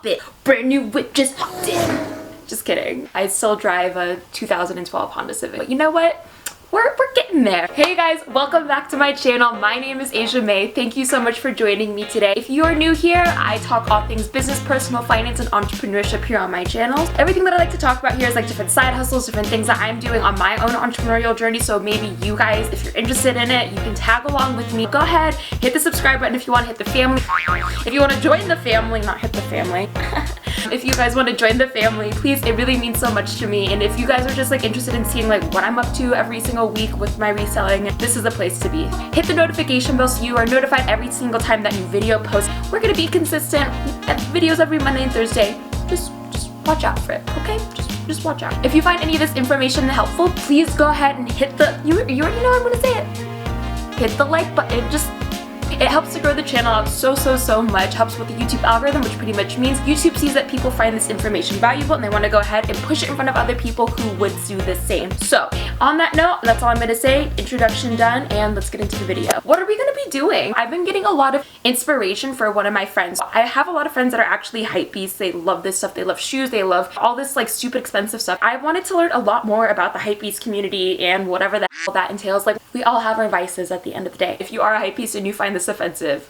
pop it. Brand new whip just hopped in. Just kidding. I still drive a 2012 Honda Civic. But you know what? We're getting there. Hey guys, welcome back to my channel. My name is Asia May. Thank you so much for joining me today. If you are new here, I talk all things business, personal finance, and entrepreneurship here on my channel. Everything that I like to talk about here is like different side hustles, different things that I'm doing on my own entrepreneurial journey. So maybe you guys, if you're interested in it, you can tag along with me. Go ahead, hit the subscribe button if you want to hit the family. If you want to join the family, not hit the family. If you guys want to join the family, please, it really means so much to me. And if you guys are just like interested in seeing like what I'm up to every single week with my reselling, this is the place to be. Hit the notification bell so you are notified every single time that new video posts. We're gonna be consistent videos every Monday and Thursday. Just watch out for it, okay? Just watch out. If you find any of this information helpful, please go ahead and hit the, you already know I'm gonna say it. Hit the like button. It helps to grow the channel out so much. Helps with the YouTube algorithm, which pretty much means YouTube sees that people find this information valuable and they want to go ahead and push it in front of other people who would do the same. So on that note, that's all I'm going to say. Introduction done, and let's get into the video. What are we going to be doing? I've been getting a lot of inspiration for one of my friends. I have a lot of friends that are actually hypebeasts. They love this stuff. They love shoes. They love all this like stupid expensive stuff. I wanted to learn a lot more about the hypebeast community and whatever the hell that entails. Like, we all have our vices at the end of the day. If you are a hypebeast and you find this offensive,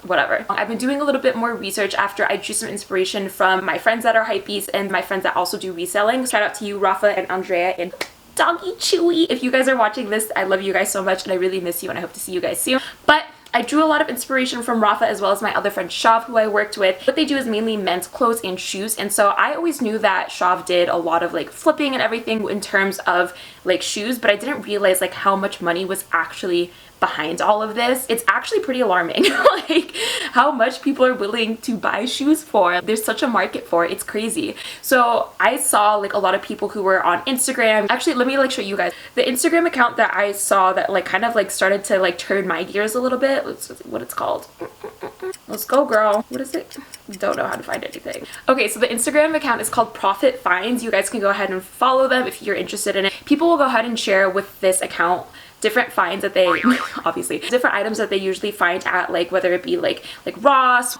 whatever. I've been doing a little bit more research after I drew some inspiration from my friends that are hypebeasts and my friends that also do reselling. Shout out to you, Rafa and Andrea and Doggy Chewy. If you guys are watching this, I love you guys so much and I really miss you and I hope to see you guys soon. But I drew a lot of inspiration from Rafa as well as my other friend Shav, who I worked with. What they do is mainly men's clothes and shoes, and so I always knew that Shav did a lot of like flipping and everything in terms of like shoes, but I didn't realize like how much money was actually behind all of this. It's actually pretty alarming like how much people are willing to buy shoes for. There's such a market for it. It's crazy. So I saw like a lot of people who were on Instagram. Actually, let me like show you guys the Instagram account that I saw that like kind of like started to like turn my gears a little bit. Let's see what it's called. Let's go, girl. What is it? Don't know how to find anything. Okay, so the Instagram account is called Profit Finds. You guys can go ahead and follow them if you're interested in it. People will go ahead and share with this account different finds that they obviously different items that they usually find at like whether it be like Ross,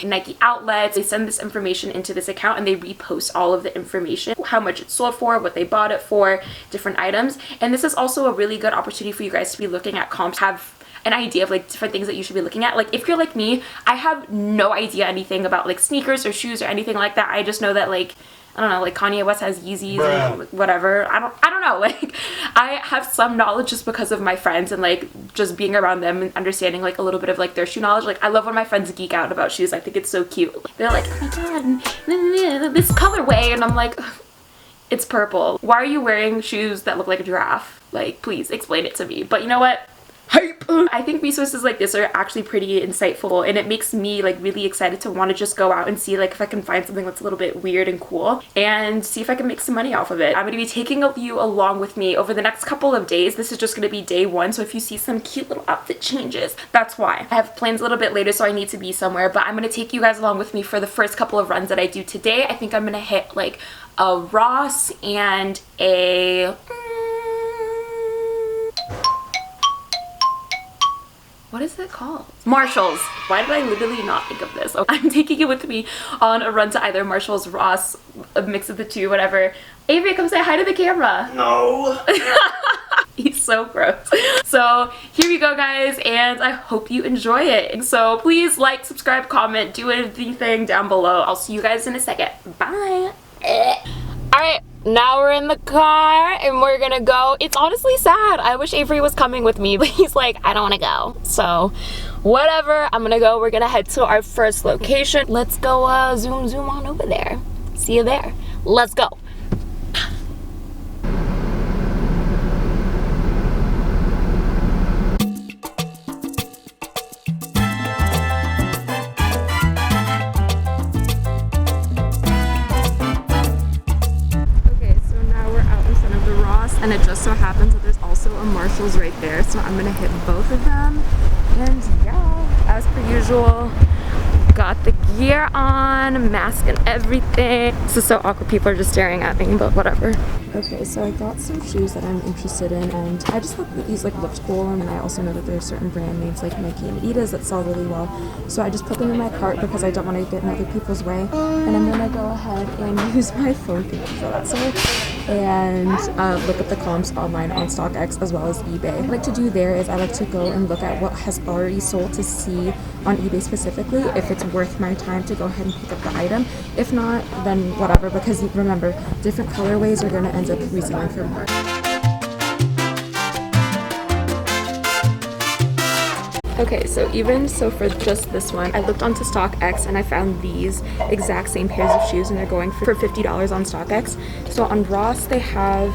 Nike outlets. They send this information into this account and they repost all of the information, how much it sold for, what they bought it for, different items. And this is also a really good opportunity for you guys to be looking at comps, have an idea of like different things that you should be looking at. Like if you're like me, I have no idea anything about like sneakers or shoes or anything like that. I just know that like, I don't know, like Kanye West has Yeezys and whatever. I don't know, like I have some knowledge just because of my friends and like just being around them and understanding like a little bit of like their shoe knowledge. Like I love when my friends geek out about shoes. I think it's so cute. They're like, oh my god, this colorway, and I'm like, it's purple. Why are you wearing shoes that look like a giraffe? Like, please explain it to me. But you know what? Hype! I think resources like this are actually pretty insightful, and it makes me like really excited to want to just go out and see like if I can find something that's a little bit weird and cool and see if I can make some money off of it. I'm going to be taking you along with me over the next couple of days. This is just going to be day one, so if you see some cute little outfit changes, that's why. I have plans a little bit later, so I need to be somewhere, but I'm going to take you guys along with me for the first couple of runs that I do today. I think I'm going to hit like a Ross and a what is that called? Marshalls. Why did I literally not think of this? I'm taking you with me on a run to either Marshalls, Ross, a mix of the two, whatever. Avery, come say hi to the camera. No. He's so gross. So here we go, guys, and I hope you enjoy it. So please like, subscribe, comment, do anything down below. I'll see you guys in a second. Bye. Alright, now we're in the car and we're gonna go. It's honestly sad. I wish Avery was coming with me, but he's like, I don't want to go. So whatever, I'm gonna go. We're gonna head to our first location. Let's go zoom on over there. See you there. Let's go. And it just so happens that there's also a Marshalls right there, so I'm gonna hit both of them. And yeah, as per usual, got the gear on, mask and everything. This is so awkward, people are just staring at me, but whatever. Okay, so I got some shoes that I'm interested in, and I just thought that these like looked cool, and I also know that there are certain brand names like Nike and Adidas that sell really well. So I just put them in my cart because I don't want to get in other people's way, and I'm gonna go ahead and use my phone, thank you for that, sir, and look up the comps online on StockX as well as eBay. What I like to do there is I like to go and look at what has already sold to see on eBay specifically if it's worth my time to go ahead and pick up the item. If not, then whatever, because remember, different colorways are going to end up reselling for more. Okay, so for just this one, I looked onto StockX and I found these exact same pairs of shoes, and they're going for $50 on StockX. So on Ross, they have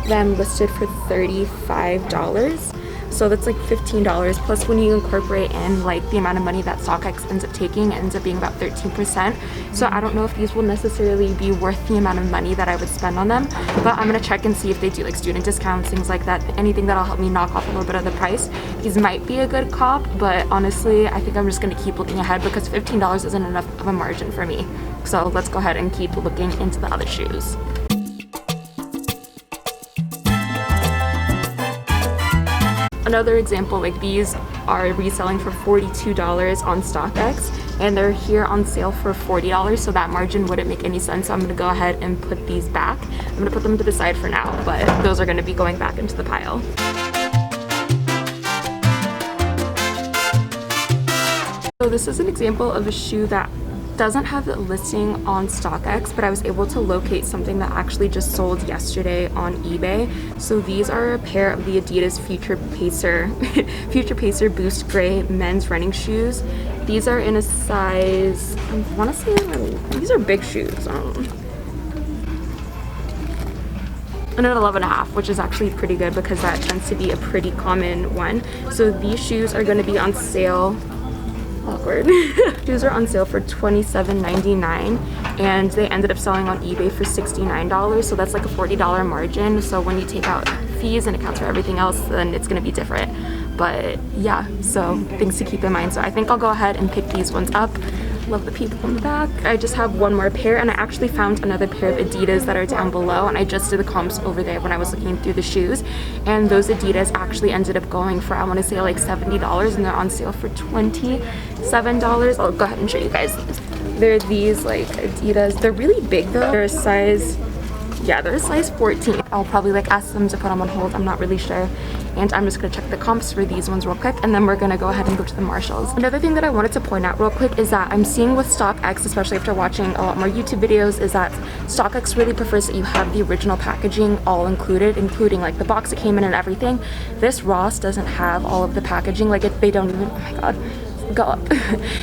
them listed for $35. So that's like $15, plus when you incorporate in like the amount of money that StockX ends up taking, it ends up being about 13%. So I don't know if these will necessarily be worth the amount of money that I would spend on them, but I'm gonna check and see if they do like student discounts, things like that, anything that'll help me knock off a little bit of the price. These might be a good cop, but honestly, I think I'm just gonna keep looking ahead because $15 isn't enough of a margin for me. So let's go ahead and keep looking into the other shoes. Another example, like these are reselling for $42 on StockX, and they're here on sale for $40, so that margin wouldn't make any sense. So I'm gonna go ahead and put these back. I'm gonna put them to the side for now, but those are gonna be going back into the pile. So this is an example of a shoe that doesn't have a listing on StockX, but I was able to locate something that actually just sold yesterday on eBay. So these are a pair of the Adidas Future Pacer Boost Gray men's running shoes. These are in a size, I want to say, these are big shoes. And an 11.5, which is actually pretty good because that tends to be a pretty common one. So these shoes are going to be on sale. Awkward. Shoes are on sale for $27.99, and they ended up selling on eBay for $69, so that's like a $40 margin. So when you take out fees and accounts for everything else, then it's going to be different. But yeah, so things to keep in mind. So I think I'll go ahead and pick these ones up. Love the people in the back. I just have one more pair, and I actually found another pair of Adidas that are down below, and I just did the comps over there when I was looking through the shoes, and those Adidas actually ended up going for, I want to say, like $70, and they're on sale for $27. I'll go ahead and show you guys. They're these like Adidas. They're really big though. They're a size, yeah, they're a size 14. I'll probably like ask them to put them on hold. I'm not really sure. And I'm just gonna check the comps for these ones real quick, and then we're gonna go ahead and go to the Marshalls. Another thing that I wanted to point out real quick is that I'm seeing with StockX, especially after watching a lot more YouTube videos, is that StockX really prefers that you have the original packaging all included, including like the box it came in and everything. This Ross doesn't have all of the packaging. Like they don't even, oh my god, go up.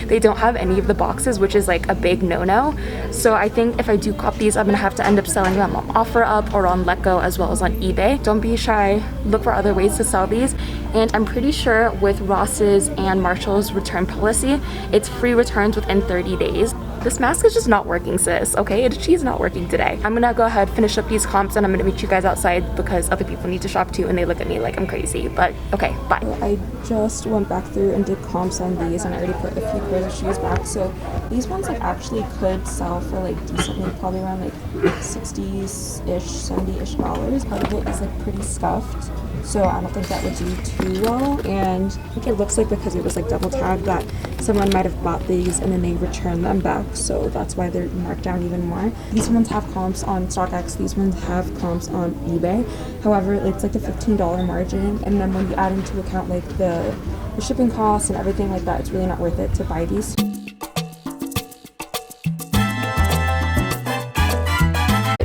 They don't have any of the boxes, which is like a big no-no. So I think if I do cop these, I'm gonna have to end up selling them on OfferUp or on Letgo as well as on eBay. Don't be shy, look for other ways to sell these. And I'm pretty sure with Ross's and Marshall's return policy, it's free returns within 30 days. This mask is just not working, sis, okay? She's not working today. I'm gonna go ahead, finish up these comps, and I'm gonna meet you guys outside because other people need to shop too, and they look at me like I'm crazy, but okay, bye. I just went back through and did comps on these, and I already put a few pairs of shoes back, so these ones like actually could sell for like decently, probably around like 60-ish, 70-ish dollars. Part of it is like pretty scuffed, so I don't think that would do too well, and I think it looks like because it was like double tagged that someone might have bought these and then they returned them back, so that's why they're marked down even more. These ones have comps on StockX, these ones have comps on eBay. However, it's like a $15 margin, and then when you add into account like the shipping costs and everything like that, it's really not worth it to buy these.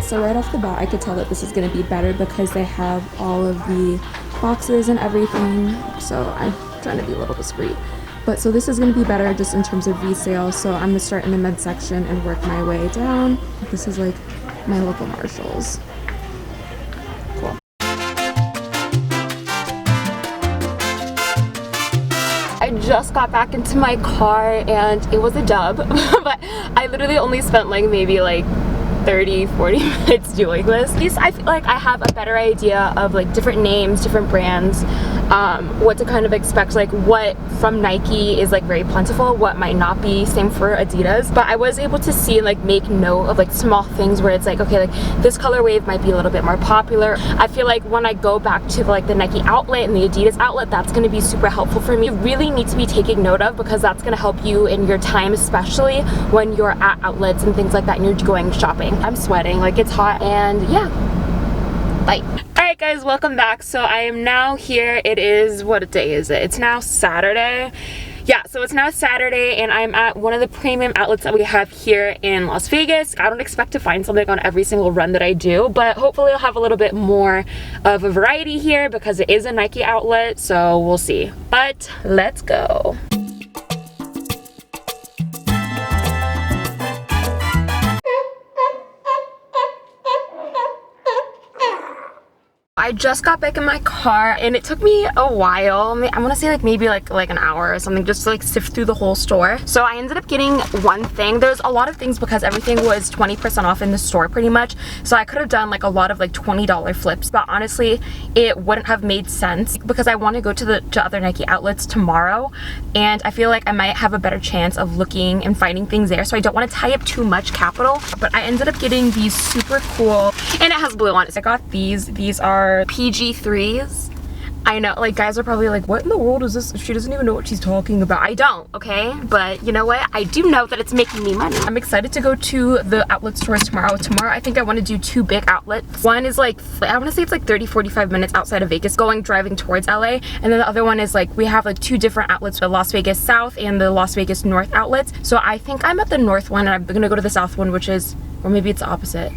So right off the bat, I could tell that this is going to be better because they have all of the boxes and everything, so I'm trying to be a little discreet. But so this is going to be better just in terms of resale, so I'm going to start in the mid section and work my way down. This is like my local Marshalls. Cool. I just got back into my car and it was a dub, but I literally only spent like maybe like 30-40 minutes doing this. At least I feel like I have a better idea of like different names, different brands, what to kind of expect, like what from Nike is like very plentiful, what might not be. Same for Adidas, but I was able to see and like make note of like small things where it's like, okay, like this color wave might be a little bit more popular. I feel like when I go back to like the Nike outlet and the Adidas outlet, that's going to be super helpful for me. You really need to be taking note of, because that's going to help you in your time, especially when you're at outlets and things like that and you're going shopping. I'm sweating, like it's hot, and yeah, bye. Alright guys, welcome back. So I am now here. It is, what day is it? It's now Saturday. Yeah, so it's now Saturday and I'm at one of the premium outlets that we have here in Las Vegas. I don't expect to find something on every single run that I do, but hopefully I'll have a little bit more of a variety here because it is a Nike outlet, so we'll see. But let's go. I just got back in my car and it took me a while. I want to say like maybe like an hour or something, just to like sift through the whole store. So I ended up getting one thing. There's a lot of things because everything was 20% off in the store pretty much. So I could have done like a lot of like $20 flips, but honestly it wouldn't have made sense because I want to go to other Nike outlets tomorrow, and I feel like I might have a better chance of looking and finding things there. So I don't want to tie up too much capital, but I ended up getting these super cool, and it has blue on it. So I got these. These are PG3s. I know, like, guys are probably like, what in the world is this? She doesn't even know what she's talking about. I don't, okay? But you know what? I do know that it's making me money. I'm excited to go to the outlet stores tomorrow. Tomorrow, I think I want to do two big outlets. One is like, I want to say it's like 30-45 minutes outside of Vegas, driving towards LA. And then the other one is like, we have like two different outlets, the Las Vegas South and the Las Vegas North outlets. So I think I'm at the North one and I'm gonna go to the South one, which is, or maybe it's the opposite.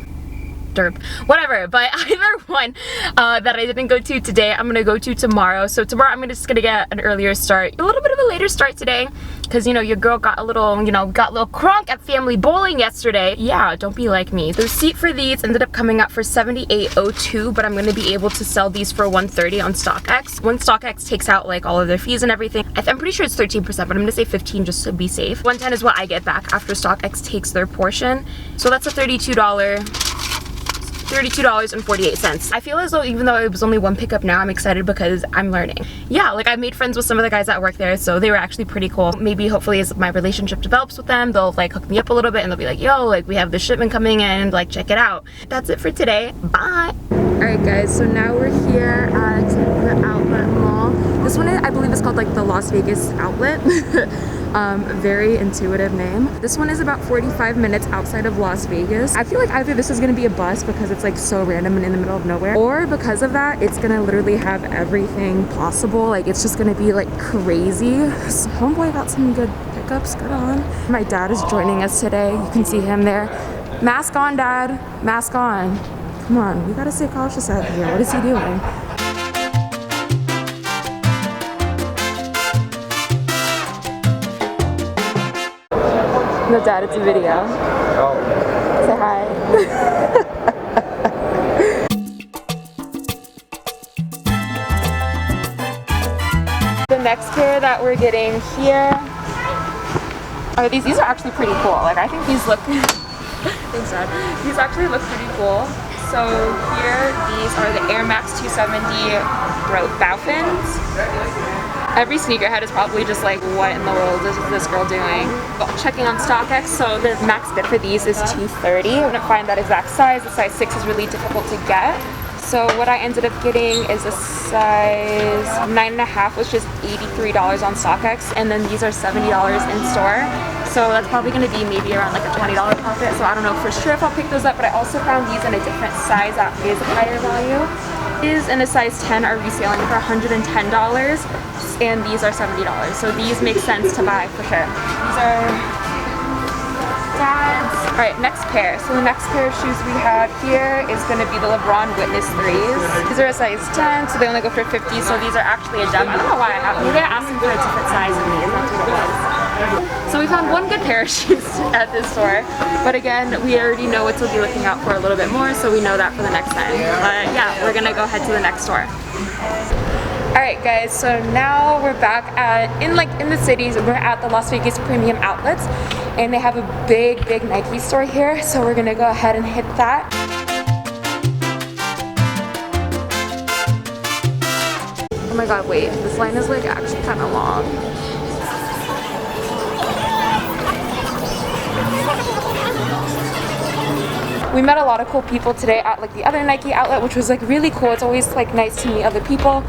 Derp, whatever, but either one that I didn't go to today, I'm gonna go to tomorrow. So tomorrow I'm just gonna get an earlier start, a little bit of a later start today, because you know your girl got a little, got a little crunk at family bowling yesterday. Yeah, don't be like me. The receipt for these ended up coming up for $78.02, but I'm gonna be able to sell these for $130 on StockX. When StockX takes out like all of their fees and everything, I'm pretty sure it's 13%, but I'm gonna say 15 just to be safe. $110 is what I get back after StockX takes their portion, so that's a $32.48. I feel as though even though it was only one pickup now, I'm excited because I'm learning. Yeah, like I made friends with some of the guys that work there, so they were actually pretty cool. Maybe hopefully as my relationship develops with them, they'll like hook me up a little bit and they'll be like, yo, like we have this shipment coming in, like check it out. That's it for today. Bye. Alright guys, so now we're here at the outlet mall. This one I believe is called like the Las Vegas outlet. Very intuitive name. This one is about 45 minutes outside of Las Vegas. I feel like either this is gonna be a bust because it's like so random and in the middle of nowhere, or because of that, it's gonna literally have everything possible. Like it's just gonna be like crazy. So homeboy got some good pickups, good on. My dad is joining us today. You can see him there. Mask on, Dad, mask on. Come on, we gotta stay cautious out here. What is he doing? No, Dad, it's a video. Oh. Say hi. The next pair that we're getting here are these. These are actually pretty cool. Like I think these look. Thanks, Dad. These actually look pretty cool. So here, these are the Air Max 270 bow fins. Every sneakerhead is probably just like, what in the world is this girl doing? Checking on StockX, so the max bid for these is $230. I couldn't find that exact size. The size 6 is really difficult to get. So what I ended up getting is a size 9.5, which is $83 on StockX, and then these are $70 in store. So that's probably going to be maybe around like a $20 profit. So I don't know for sure if I'll pick those up, but I also found these in a different size that is a higher value. These in a size 10 are reselling for $110, and these are $70. So these make sense to buy for sure. These are Dad's. All right, next pair. So the next pair of shoes we have here is going to be the LeBron Witness 3s. These are a size 10, so they only go for $50. So these are actually a gem. I don't know why I have them. Maybe I asked them for a different size than these. That's what it was. So we found one good pair of shoes at this store, but again, we already know what to be looking out for a little bit more, so we know that for the next time. But yeah, we're gonna go head to the next store. Alright guys, so now we're back in the cities. We're at the Las Vegas Premium Outlets, and they have a big Nike store here, so we're gonna go ahead and hit that. Oh my god, wait, this line is like actually kind of long. We met a lot of cool people today at like the other Nike outlet, which was like really cool. It's always like nice to meet other people.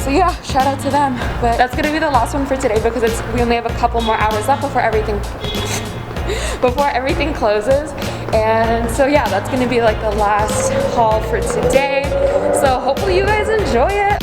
So yeah, shout out to them. But that's gonna be the last one for today because we only have a couple more hours left before everything closes. And so yeah, that's gonna be like the last haul for today. So hopefully you guys enjoy it.